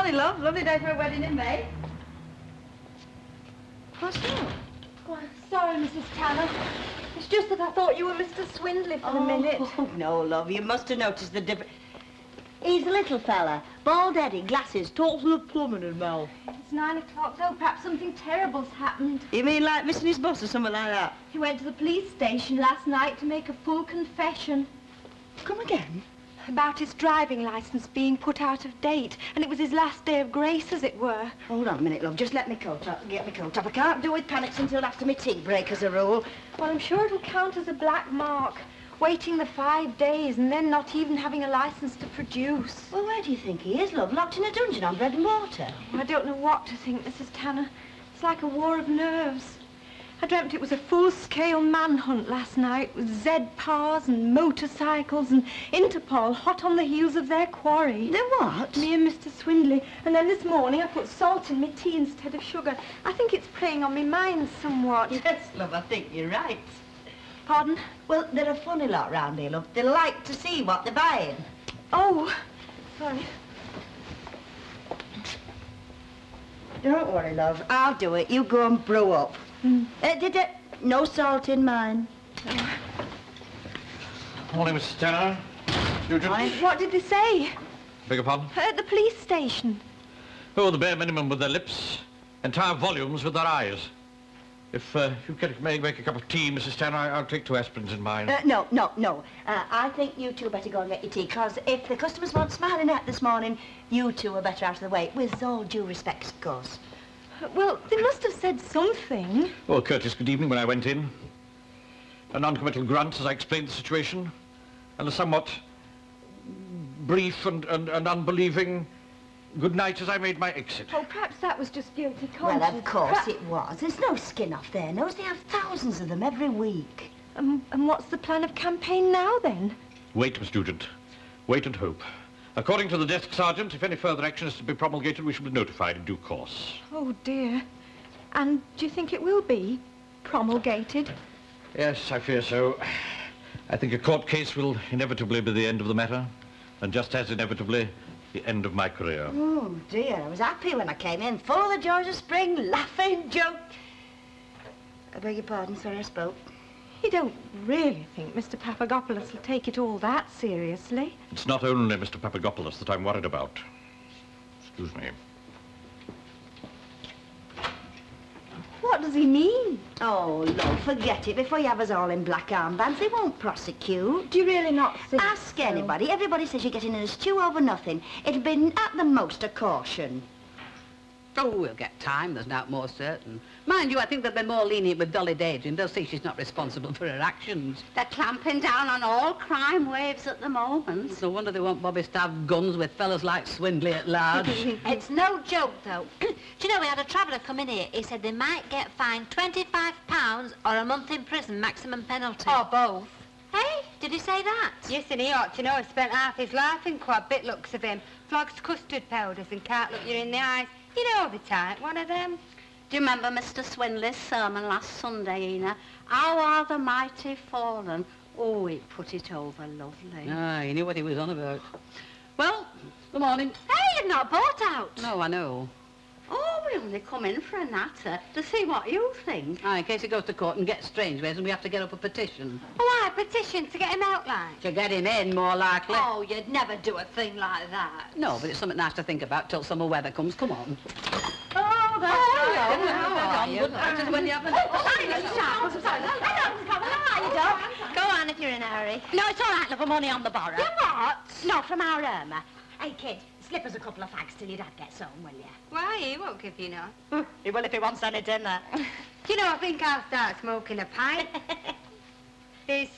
morning, love. Lovely day for a wedding in May. What's that? Oh, I'm sorry, Mrs. Tanner. It's just that I thought you were Mr. Swindley for a minute. Oh, no, love. You must have noticed the difference. He's a little fella. Bald-headed, glasses, talks of plumbing and mouth. It's 9 o'clock, though. Perhaps something terrible's happened. You mean like missing his bus or something like that? He went to the police station last night to make a full confession. Come again? About his driving licence being put out of date, and it was his last day of grace, as it were. Hold on a minute, love. Just let me coat up. Get me coat up. I can't do with panics until after my tea break, as a rule. Well, I'm sure it'll count as a black mark. Waiting the 5 days and then not even having a licence to produce. Well, where do you think he is, love? Locked in a dungeon on bread and water? I don't know what to think, Mrs. Tanner. It's like a war of nerves. I dreamt it was a full-scale manhunt last night with Z-Pars and motorcycles and Interpol hot on the heels of their quarry. The what? Me and Mr. Swindley. And then this morning I put salt in my tea instead of sugar. I think it's preying on my mind somewhat. Yes, love, I think you're right. Pardon? Well, they're a funny lot round here, love. They like to see what they're buying. Oh, sorry. Don't worry, love. I'll do it. You go and brew up. No salt in mine. Morning, Mrs. Tanner. Nugent. What did they say? Beg your pardon? At the police station. Oh, the bare minimum with their lips, entire volumes with their eyes. If you could make a cup of tea, Mrs. Tanner, I'll take 2 aspirins in mine. No. I think you two better go and get your tea, because if the customers want smiling at this morning, you two are better out of the way. With all due respect, of course. Well, they must have said something. Oh, a courteous good evening when I went in. A non-committal grunt as I explained the situation. And a somewhat brief and unbelieving good night as I made my exit. Oh, perhaps that was just guilty conscience. Well, of course it was. There's no skin off their nose. They have thousands of them every week. And what's the plan of campaign now, then? Wait, Miss Nugent. Wait and hope. According to the desk sergeant, if any further action is to be promulgated, we shall be notified in due course. Oh, dear. And do you think it will be promulgated? Yes, I fear so. I think a court case will inevitably be the end of the matter, and just as inevitably, the end of my career. Oh, dear. I was happy when I came in, full of the joys of spring, laughing, joke. I beg your pardon, sorry I spoke. You don't really think Mr. Papagopoulos will take it all that seriously? It's not only Mr. Papagopoulos that I'm worried about. Excuse me. What does he mean? Oh, Lord, forget it. Before you have us all in black armbands, they won't prosecute. Do you really not think Ask so? anybody. Everybody says you're getting in a stew over nothing. It'll be at the most a caution. Oh, we'll get time. There's not more certain. Mind you, I think they'll be more lenient with Dolly Daydream. They'll see she's not responsible for her actions. They're clamping down on all crime waves at the moment. It's no wonder they want Bobby to have guns with fellas like Swindley at large. It's no joke, though. Do you know, we had a traveller come in here. He said they might get fined £25 or a month in prison, maximum penalty. Or both. Hey, did he say that? Yes, and he ought to know. He spent half his life in quad, bit looks of him. Flogs custard powders and can't look you in the eyes. You know the type, one of them. Do you remember Mr. Swindley's sermon last Sunday, Ina? How are the mighty fallen? Oh, it put it over lovely. Ah, he knew what he was on about. Well, good morning. Hey, you've not bought out. No, I know. Oh, we only come in for a natter to see what you think. Ah, in case it goes to court and gets strangeways and we have to get up a petition. Oh, I petition to get him out, like. To get him in, more likely. Oh, you'd never do a thing like that. No, but it's something nice to think about till summer weather comes. Come on. Oh, that's right. How are you? Just when you have Go on if you're in a hurry. No, it's all right, love. I'm only on the borrow. You what? No, from our Irma. Hey, kid, slip us a couple of fags till your dad gets home, will you? Why, he won't give you none. He will if he wants any dinner. Do you know, I think I'll start smoking a pipe. There's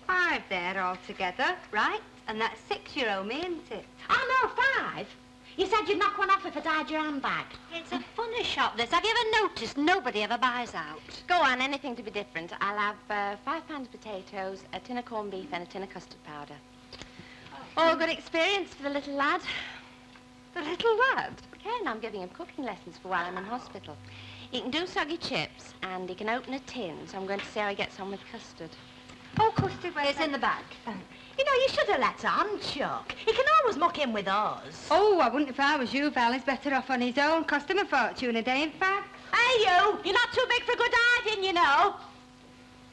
5 there altogether, right? And that's 6 you owe me, isn't it? Oh, no, 5. You said you'd knock one off if I tied your handbag. It's a funny shop, this. Have you ever noticed nobody ever buys out? Go on, anything to be different. I'll have 5 pounds potatoes, a tin of corned beef and a tin of custard powder. All good experience for the little lad. The little lad? Ken, I'm giving him cooking lessons for while I'm in hospital. He can do soggy chips and he can open a tin, so I'm going to see how he gets on with custard. Oh, custard, It's in the bag. You know, you should have let on, Chuck. He can always muck in with us. Oh, I wouldn't if I was you, Val. He's better off on his own. Cost him a fortune a day, in fact. Hey, you! You're not too big for good hiding, you know.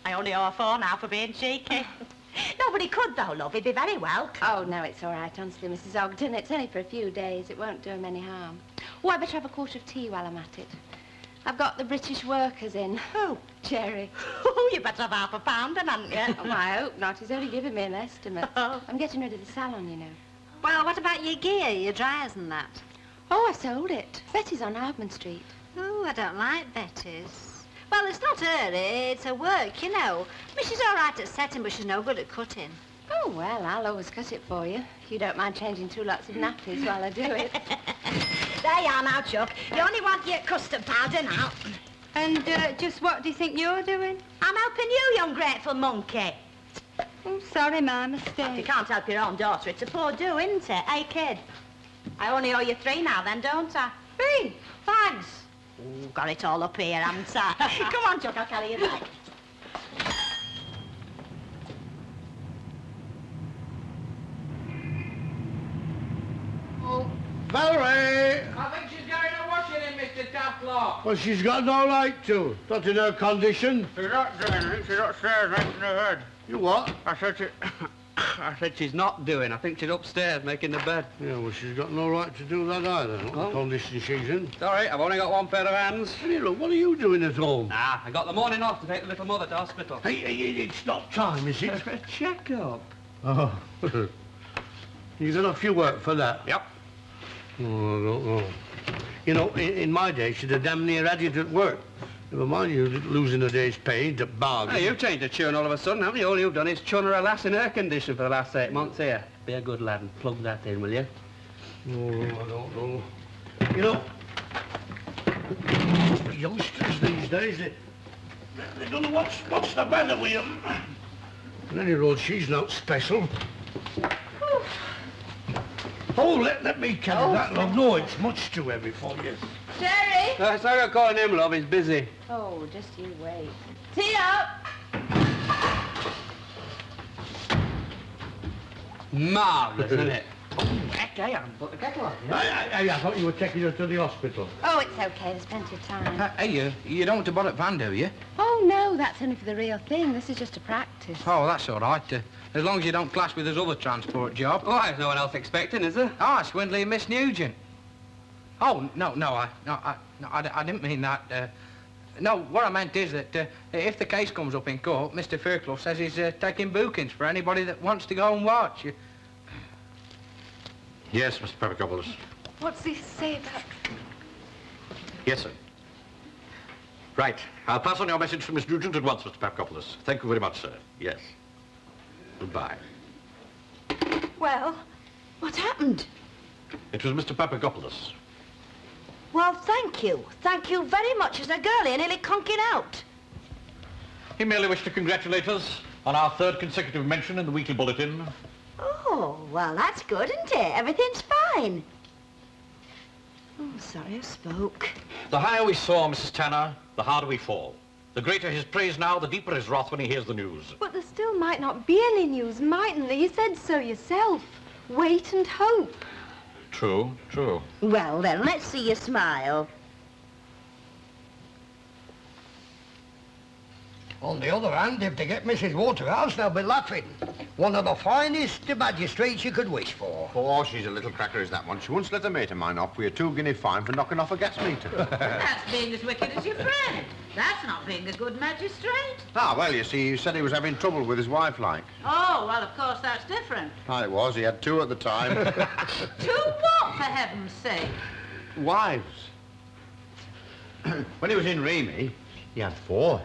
I only owe a $4 now for being cheeky. Nobody could, though, love. He'd be very welcome. Oh, no, it's all right, honestly, Mrs. Ogden. It's only for a few days. It won't do him any harm. Oh, I better have a quart of tea while I'm at it. I've got the British workers in. Who? Jerry. Oh, you better have half a pound, then, hadn't you? Oh, I hope not. He's only given me an estimate. Oh. I'm getting rid of the salon, you know. Well, what about your gear, your dryers and that? Oh, I sold it. Betty's on Hardman Street. Oh, I don't like Betty's. Well, it's not her, it's her work, you know. I mean, she's all right at setting, but she's no good at cutting. Oh, well, I'll always cut it for you. If you don't mind changing 2 lots of nappies while I do it. There you are now, Chuck. You only want your custard powder now. And just what do you think you're doing? I'm helping you, you ungrateful monkey. Oh, sorry, my If you mistake. can't help your own daughter, it's a poor do, isn't it? Hey, kid. I only owe you 3 now, then, don't I? 3? Thanks. Oh, got it all up here, haven't I? Come on, Chuck, I'll carry you back. Oh, Valerie! I think she's going to washing in, Mr. Taplock. Well, she's got no right to. Not in her condition. She's not doing it. She's upstairs making her bed. You what? I said she's not doing. I think she's upstairs making the bed. Yeah, well, she's got no right to do that either. Not the condition she's in. Sorry, I've only got one pair of hands. Hey, look, what are you doing at home? Ah, I got the morning off to take the little mother to hospital. Hey, it's not time, is it? For a check-up. Oh. You got off your work for that? Yep. Oh, I don't know. You know, in my day, she'd have damn near had you at work. Never mind you losing a day's pay to bargain. Hey, you've changed the tune all of a sudden, haven't you? All you've done is chun her a lass in air condition for the last 8 months here. Be a good lad and plug that in, will you? Oh, I don't know. You know, youngsters these days, they don't know what's the matter with them. On any road, she's not special. Oh, let me carry that, love. No, it's much too heavy for you. Jerry! Sorry I'm calling him, love. He's busy. Oh, just you wait. Tea up! Marvellous, isn't it? Oh, heck, I haven't put the kettle on yet. I thought you were taking her to the hospital. Oh, it's okay. There's plenty of time. Hey, you don't want to bonnet van, do you? Oh, no, that's only for the real thing. This is just a practice. Oh, that's all right. As long as you don't clash with his other transport job. Oh, there's no one else expecting, is there? Ah, Swindley and Miss Nugent. Oh, no, I didn't mean that. No, what I meant is that if the case comes up in court, Mr. Fairclough says he's taking bookings for anybody that wants to go and watch. Yes, Mr. Papakopoulos. What's he say about... Yes, sir. Right. I'll pass on your message to Miss Nugent at once, Mr. Papakopoulos. Thank you very much, sir. Yes. Goodbye. Well, what happened? It was Mr. Papakopoulos. Well, thank you. Thank you very much. As a girlie, nearly conking out. He merely wished to congratulate us on our 3rd consecutive mention in the weekly bulletin. Oh, well, that's good, isn't it? Everything's fine. Oh, sorry I spoke. The higher we soar, Mrs. Tanner, the harder we fall. The greater his praise now, the deeper his wrath when he hears the news. But there still might not be any news, mightn't there? You said so yourself. Wait and hope. True, true. Well, then, let's see you smile. On the other hand, if they get Mrs. Waterhouse, they'll be laughing. One of the finest magistrates you could wish for. Oh, she's a little cracker, is that one. She once let a mate of mine off with a 2-guinea fine for knocking off a gas meter. That's being as wicked as your friend. That's not being a good magistrate. Ah, well, you see, he said he was having trouble with his wife, like. Oh, well, of course, that's different. Ah, it was. He had 2 at the time. 2 what, for heaven's sake? Wives. When he was in Remy, he had 4.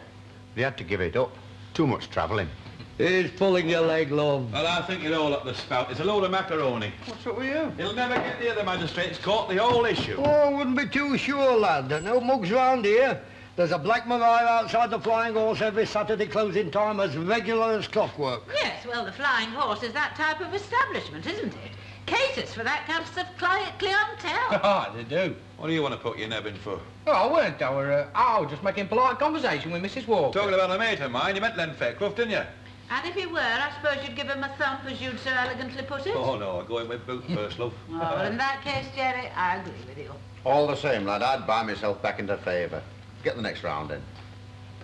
They had to give it up. Too much travelling. He's pulling your leg, love. Well, I think it all up the spout. It's a load of macaroni. What's up with you? He'll never get the other magistrates caught the whole issue. Oh, I wouldn't be too sure, lad. No mugs round here. There's a Black Maria outside the Flying Horse every Saturday closing time as regular as clockwork. Yes, well, the Flying Horse is that type of establishment, isn't it? Caters for that kind of clientele. Ah, they do. What do you want to put your neb in for? Oh, I weren't. I was just making polite conversation with Mrs. Walker. Talking about a mate of mine, you met Len Fairclough, didn't you? And if it were, I suppose you'd give him a thump, as you'd so elegantly put it? Oh, no, I'll go in with boot first, love. Oh, well, in that case, Jerry, I agree with you. All the same, lad, I'd buy myself back into favour. Get the next round in.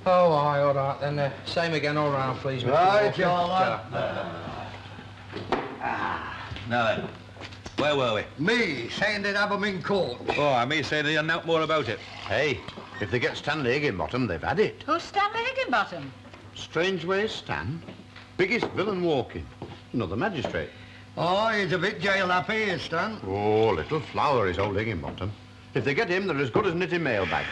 Oh, aye, all right, then. Same again all round, please, Mr. Right, Walker. y'all, lad. Now then, where were we? Me, saying they'd have 'em in court. Oh, I may say they know more about it. Hey, if they get Stanley Higginbottom, they've had it. Who's Stanley Higginbottom? Strange ways, Stan. Biggest villain walking. Another magistrate. Oh, he's a bit jail happy, is Stan. Oh, little flower is old Higginbottom. If they get him, they're as good as knitting mailbags.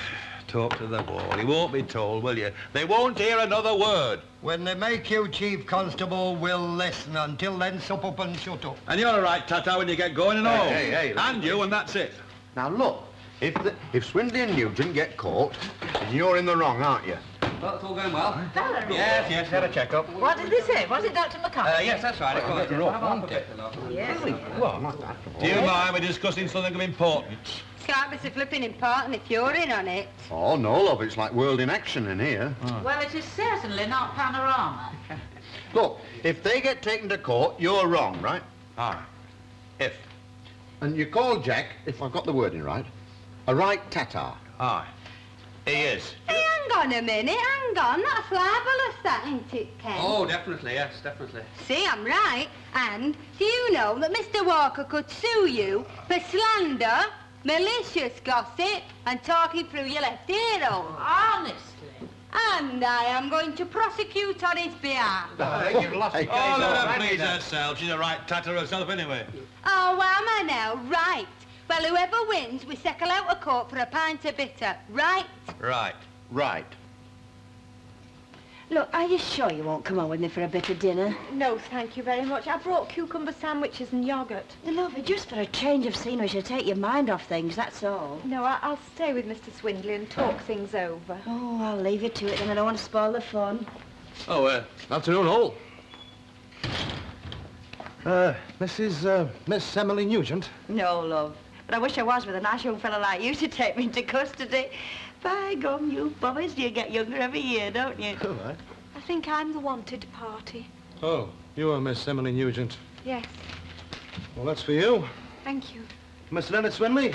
Talk to the wall. He won't be told, will you? They won't hear another word. When they make you Chief Constable, we'll listen. Until then, sup up and shut up. And you're all right, Tata, when you get going and all. Hey, and you, and that's it. Now, look, if Swindley and Nugent get caught, then you're in the wrong, aren't you? Well, it's all going well. Valerie. Yes, had a check-up. What did they say? Was it Dr. McCarthy? Yes, that's right. It was rough, wasn't it? Yes. Well, not that. Do you mind we're discussing something of importance? It's like it's a flipping important if you're in on it. Oh, no, love, it's like world in action in here. Well, it is certainly not Panorama. Look, if they get taken to court, you're wrong, right? Aye. If. And you call Jack, if I've got the wording right, a right Tatar. Aye. He is. Hey, hang on a minute, hang on. That's libelous, that, ain't it, Ken? Oh, definitely, yes, definitely. See, I'm right. And do you know that Mr. Walker could sue you for slander, malicious gossip, and talking through your left ear hole? Honestly. And I am going to prosecute on his behalf. You've lost your case. Oh, let her please herself. She's a right tatter herself anyway. Oh, am I now? Right. Well, whoever wins, we settle out of court for a pint of bitter. Right? Right. Right. Look, are you sure you won't come on with me for a bit of dinner? No, thank you very much. I brought cucumber sandwiches and yoghurt. Lovely, just for a change of scenery to take your mind off things, that's all. No, I'll stay with Mr. Swindley and talk things over. Oh, I'll leave you to it then. I don't want to spoil the fun. Oh, afternoon all. Miss Emily Nugent? No, love. But I wish I was with a nice young fellow like you to take me into custody. By gum, you bobbies, you get younger every year, don't you? All right. I think I'm the wanted party. Oh, you are Miss Emily Nugent. Yes, Well, that's for you. thank you. Miss Leonard Swindley,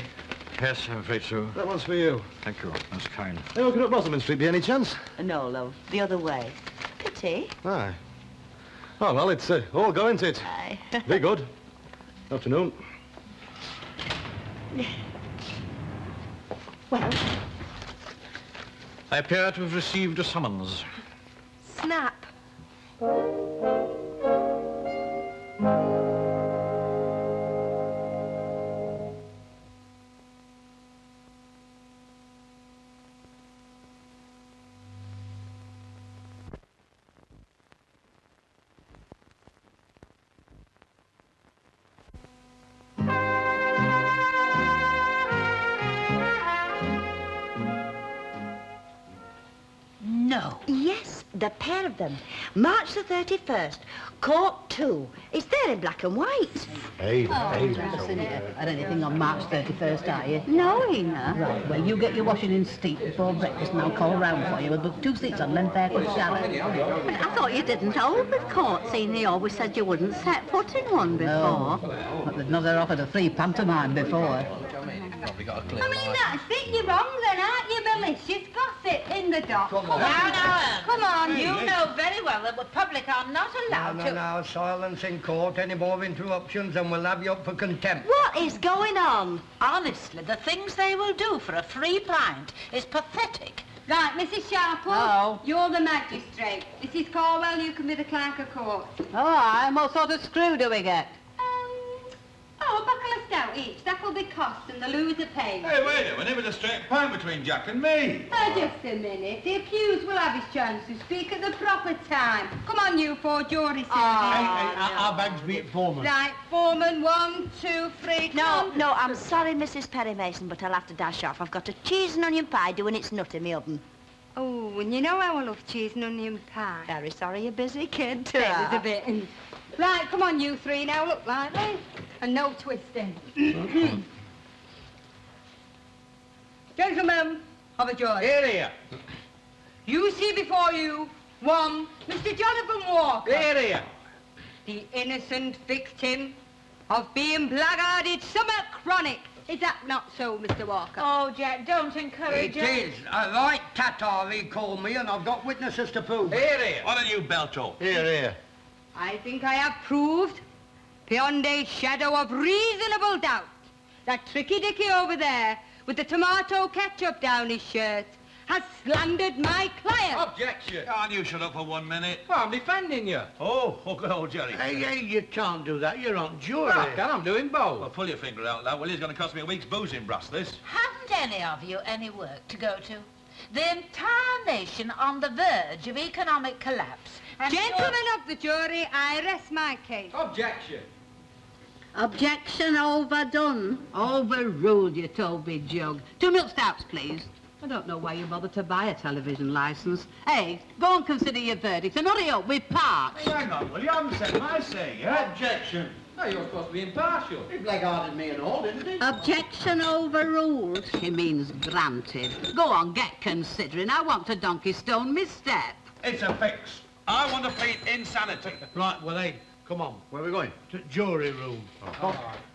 Yes, I'm afraid so. that one's for you. Thank you. That's kind. Are you looking at Rosamond Street by any chance? No, love. The other way. Pity. Aye. Oh, well, it's all go, isn't it? Aye. Very good. Afternoon. Well, I appear to have received a summons. Snap. no. Yes, the pair of them. March the 31st. Court 2. It's there in black and white. Hey, Had anything on March 31st, are you? No, Ina. Right, well, you get your washing in steep before breakfast and I'll call round for you. We'll book 2 seats on Lenfaircliff Chalet. I thought you didn't hold with court, seeing you always said you wouldn't set foot in one before. No, but they've never offered a free pantomime before. I mean, that's it. You're wrong then, aren't you, malicious gossip in the dock? Come on. Come on, you know very well that the public are not allowed to... No, silence in court. Any more interruptions and we'll have you up for contempt. What is going on? Honestly, the things they will do for a free pint is pathetic. Right, Mrs. Sharple. Oh. You're the magistrate. Mrs. Corwell, you can be the clerk of court. Oh, and what sort of screw do we get? A buckle of stout each. That'll be cost and the loser pays. Hey, wait a minute. It was a straight pint between Jack and me. Just a minute. The accused will have his chance to speak at the proper time. Come on, you four, jury service. Our bags beat foreman. Right, foreman, 1, 2, 3, No, I'm sorry, Mrs. Perry Mason, but I'll have to dash off. I've got a cheese and onion pie doing its nut in my oven. Oh, and you know how I love cheese and onion pie. Very sorry you're busy, kid. It was a bit. Right, come on, you three now. Look lively. And no twisting. Gentlemen of a jury. Here. You see before you One, Mr. Jonathan Walker. Here, here. The innocent victim of being blackguarded summer chronic. Is that not so, Mr. Walker? Oh, Jack, don't encourage It is. A right Tatar, he called me, and I've got witnesses to prove it. Here, here. Why don't you belt up? Here, here. I think I have proved, beyond a shadow of reasonable doubt, that Tricky Dicky over there, with the tomato ketchup down his shirt, has slandered my client. Objection. Can't you shut up for 1 minute? Well, I'm defending you. Oh, good old Jerry. Hey, you can't do that. You're on jury. Well, I can, I'm doing both. Well, pull your finger out, lad. Well, it's going to cost me a week's boozing, brass, this. Haven't any of you any work to go to? The entire nation on the verge of economic collapse. And Gentlemen of the jury, I rest my case. Objection. Objection overdone. Overruled, you Toby jug. 2 milk stouts, please. I don't know why you bother to buy a television licence. Hey, go and consider your verdict and hurry up, we've parked. Hey, hang on, will you? I haven't said my say yet. Objection. No, you're supposed to be impartial. He blackguarded me and all, didn't he? Objection overruled. He means granted. Go on, get considering. I want to donkey stone me step. It's a fix. I want to plead insanity. Right, well, hey, come on. Where are we going? To jury room.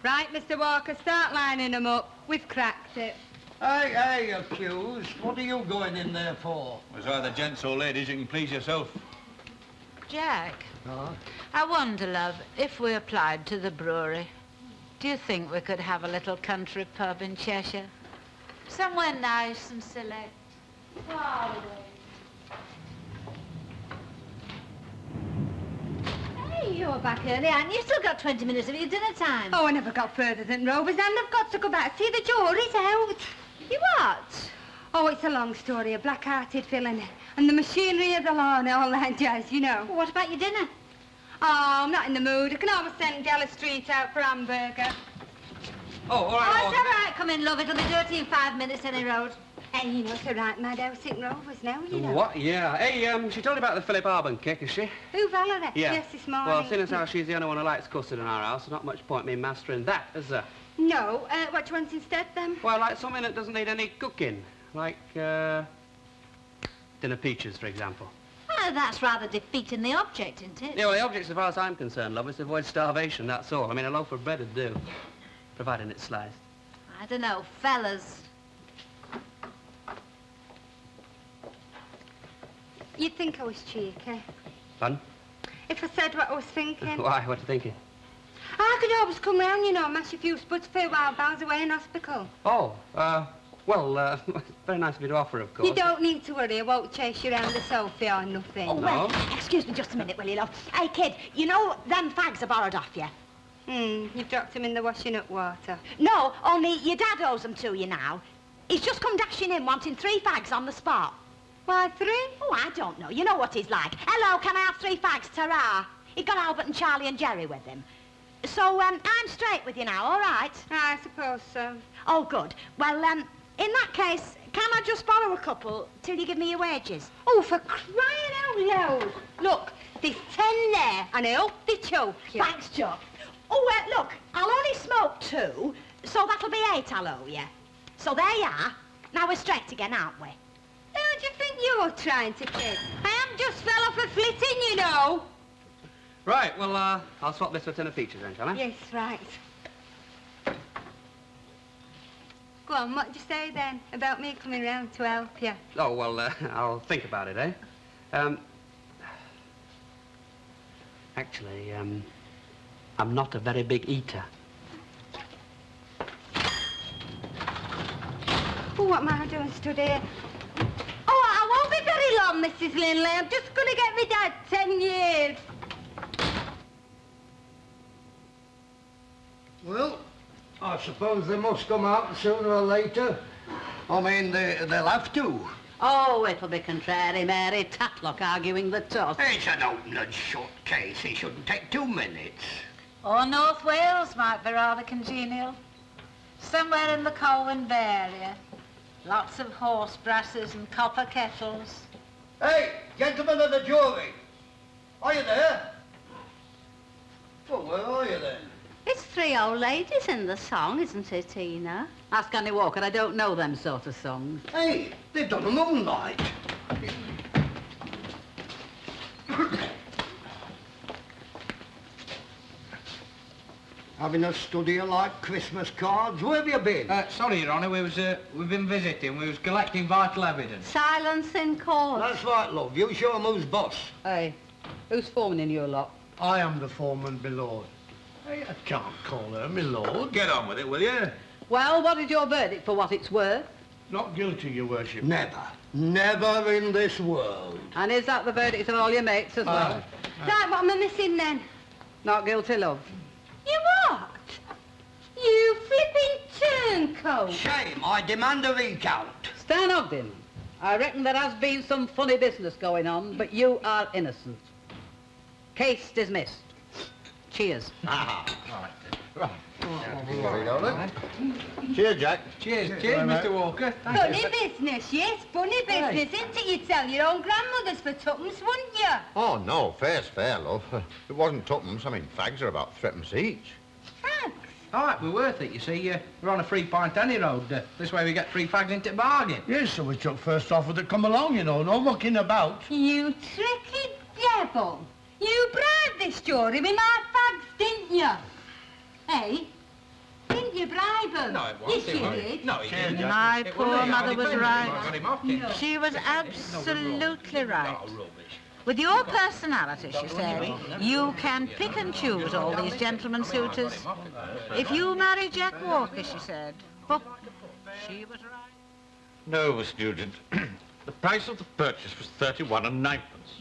Right, Mr. Walker, start lining them up. We've cracked it. Hey, accused, what are you going in there for? It was either gents or ladies, you can please yourself. Jack, I wonder, love, if we applied to the brewery, do you think we could have a little country pub in Cheshire? Somewhere nice and select. Hey, you're back early, aren't you? You've still got 20 minutes of your dinner time. Oh, I never got further than Rovers, and I've got to go back. See, the jury's out. You what? Oh, it's a long story, a black-hearted villain. And the machinery of the law and all that jazz, you know. Well, what about your dinner? Oh, I'm not in the mood. I can always send Della Street out for hamburger. Oh, all Oh, right, it's all right. Come in, love. It'll be dirty in 5 minutes, any road. And you know, it's a right mad house in Rovers now, you know. What? Yeah. Hey, she told you about the Philip Arbon kick, is she? Who, Valerie? Yeah. Yes, this morning. Well, seeing as how she's the only one who likes custard in our house, there's not much point me mastering that, is there? No. What do you want instead, then? Well, like something that doesn't need any cooking. Like, dinner peaches, for example. Well, that's rather defeating the object, isn't it? Yeah, well, the object, as far as I'm concerned, love, is to avoid starvation, that's all. I mean, a loaf of bread would do, providing it's sliced. I don't know, fellas. You'd think I was cheeky. Fun? If I said what I was thinking. Why? What are you thinking? I could always come round, you know, and mash a few spuds for you while I was away in hospital. Oh, well, very nice of you to offer, of course. You don't need to worry. I won't chase you around the sofa or nothing. Oh, well, excuse me just a minute, will you, love? Hey, kid, you know them fags I borrowed off you? You've dropped them in the washing up water. No, only your dad owes them to you now. He's just come dashing in wanting 3 fags on the spot. Why, 3? Oh, I don't know. You know what he's like. Hello, can I have 3 fags? Ta-ra. He got Albert and Charlie and Jerry with him. So, I'm straight with you now, all right? I suppose so. Oh, good. Well, in that case, can I just borrow a couple till you give me your wages? Oh, for crying out loud. Look, there's 10 there, and I hope they choke you. Thanks, Joe. Oh, look, I'll only smoke 2, so that'll be 8 I'll owe you. So there you are. Now we're straight again, aren't we? Who do you think you're trying to kid? I am just fell off a flitting, you know. Right, well, I'll swap this for tin of peaches then, shall I? Yes, right. Go on, what did you say then about me coming round to help you? Oh, well, I'll think about it, eh? Actually, I'm not a very big eater. Oh, what am I doing stood here? Oh, I won't be very long, Mrs. Linley. I'm just going to get me dad 10 years. Well, I suppose they must come out sooner or later. I mean, they'll have to. Oh, it'll be contrary, Mary. Tatlock arguing the toss. It's an open and shut case. It shouldn't take 2 minutes. Or North Wales might be rather congenial. Somewhere in the Colwyn Bay area. Lots of horse brasses and copper kettles. Hey, gentlemen of the jury. Are you there? Well, where are you then? It's 3 old ladies in the song, isn't it, Tina? Ask Annie Walker. I don't know them sort of songs. Hey, they've done a moonlight. Having a study of like Christmas cards? Where have you been? Sorry, Your Honour, we've been visiting. We was collecting vital evidence. Silence in court. That's right, love. You show 'em who's boss. Hey, who's foreman in your lot? I am the foreman, my lord. Hey, I can't call her my lord. Get on with it, will you? Well, what is your verdict for what it's worth? Not guilty, your worship. Never. Never in this world. And is that the verdict of all your mates as well? Right, what am I missing then? Not guilty, love. You what? You flipping turncoat. Shame. I demand a recount. Stan Ogden, I reckon there has been some funny business going on, but you are innocent. Case dismissed. Cheers. Cheers, Jack. Cheers, Mr. Walker. Funny business, yes, funny business, isn't it? You'd sell your own grandmothers for tuppence, wouldn't you? Oh, no, fair's fair, love. It wasn't tuppence. I mean, fags are about threepence each. Thanks. All right, we're worth it, you see. We're on a 3-pint any road. This way we get 3 fags into bargain. Yes, so we took first offer that come along, you know. No mucking about. You tricky devil. You bribed this jury with my fags, didn't you? Hey? Didn't you bribe them? No, it wasn't. Yes, you did. No, he didn't. My It poor wasn't. mother was right. Got him off, didn't he? She was absolutely right. No, rubbish. With your personality, she said, you can pick and choose all these gentlemen suitors. If you marry Jack Walker, she said. Oh, she was right. No, Miss Nugent. The price of the purchase was 31 and 9 pence.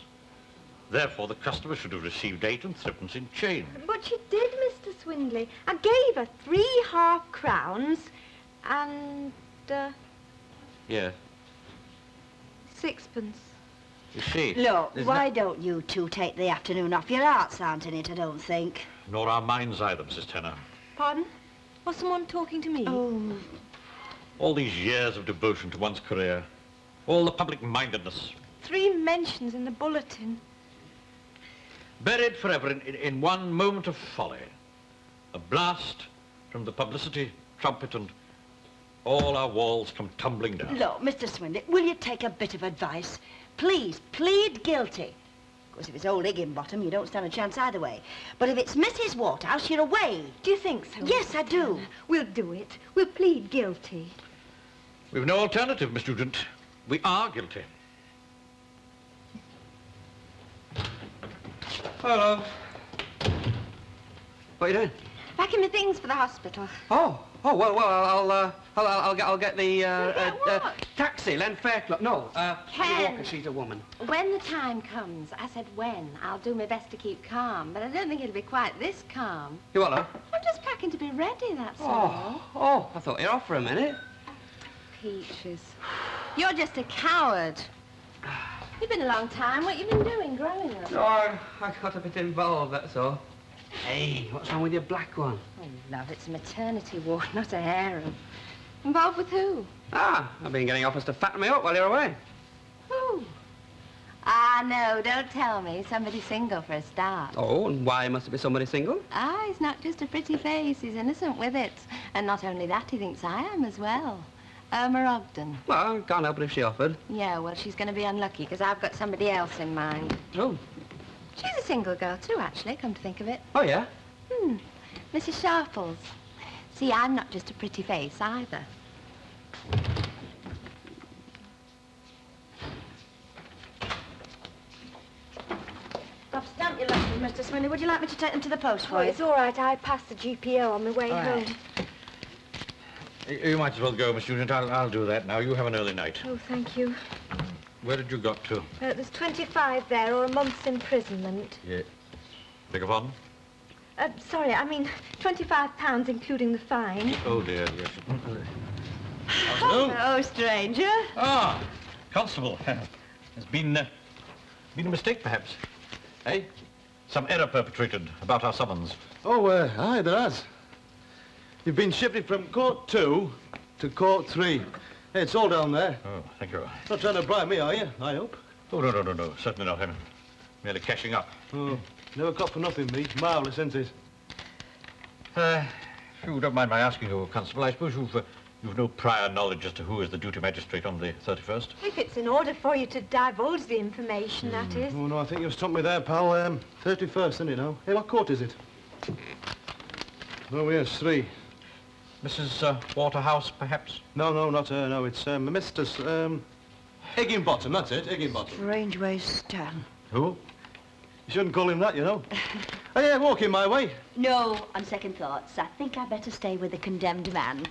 Therefore, the customer should have received 8 and 3 pence in change. But she did, Mr. Swindley. I gave her 3 half-crowns and, Yeah, 6pence. you see. Look, there's why don't you two take the afternoon off? Your hearts aren't in it, I don't think. Nor our minds either, Mrs. Tenner. Pardon? Was someone talking to me? Oh. All these years of devotion to one's career, all the public-mindedness, 3 mentions in the bulletin. buried forever in one moment of folly. A blast from the publicity trumpet and all our walls come tumbling down. Look, Mr. Swindley, will you take a bit of advice? Please, plead guilty. Of course, if it's old Higginbottom, you don't stand a chance either way. But if it's Mrs. Waterhouse, you're away. Do you think so? Yes, I do. We'll do it. We'll plead guilty. We've no alternative, Miss Nugent. We are guilty. Hello. What are you doing? Packing my things for the hospital. Oh, well, I'll get the taxi, Len Fairclough. No, Ken. Walker, she's a woman. When the time comes, I said when, I'll do my best to keep calm, but I don't think it'll be quite this calm. You what, love? I'm just packing to be ready, that's all. Oh, I thought you were off for a minute. Peaches. You're just a coward. You've been a long time. What you been doing growing up? No, I got a bit involved, that's all. Hey, what's wrong with your black one? Oh, love, it's a maternity ward, not a harem. Involved with who? Ah, I've been getting offers to fatten me up while you're away. Who? Ah, no, don't tell me. Somebody single for a start. Oh, and why must it be somebody single? Ah, he's not just a pretty face. He's innocent with it. And not only that, he thinks I am as well. Irma Ogden. Well, I can't help it if she offered. Yeah, well, she's going to be unlucky because I've got somebody else in mind. Oh. She's a single girl, too, actually, come to think of it. Oh, yeah? Mrs. Sharples. See, I'm not just a pretty face, either. I've stamped your letters, Mr. Swindley. Would you like me to take them to the post for Oh, you? it's all right. I passed the GPO on my way All home. right. You might as well go, Miss Nugent. I'll do that now. You have an early night. Oh, thank you. Where did you got to? There's 25 there, or a month's imprisonment. Yeah. Beg your pardon? Sorry, I mean £25 including the fine. Oh, dear, yes. Hello, stranger. Ah, Constable. There's been a mistake, perhaps. Eh? Some error perpetrated about our summons. Oh, aye, there has. You've been shifted from Court 2 to Court 3. Hey, it's all down there. Oh, thank you. Not trying to bribe me, are you? I hope. Oh, no. Certainly not. I'm merely cashing up. Oh, never got for nothing, me. Marvellous, isn't it? If you don't mind my asking you, Constable, I suppose you've no prior knowledge as to who is the duty magistrate on the 31st? If it's in order for you to divulge the information, that is. Oh, no, I think you've stumped me there, pal. 31st, isn't it now? Hey, what court is it? Oh, yes, 3. Mrs. Waterhouse, perhaps? No, not her, no. It's Mr. Higginbottom, that's it, Higginbottom. Strange ways, Stan. Who? You shouldn't call him that, you know. Oh, yeah, walking my way. No, on second thoughts, I think I better stay with the condemned man.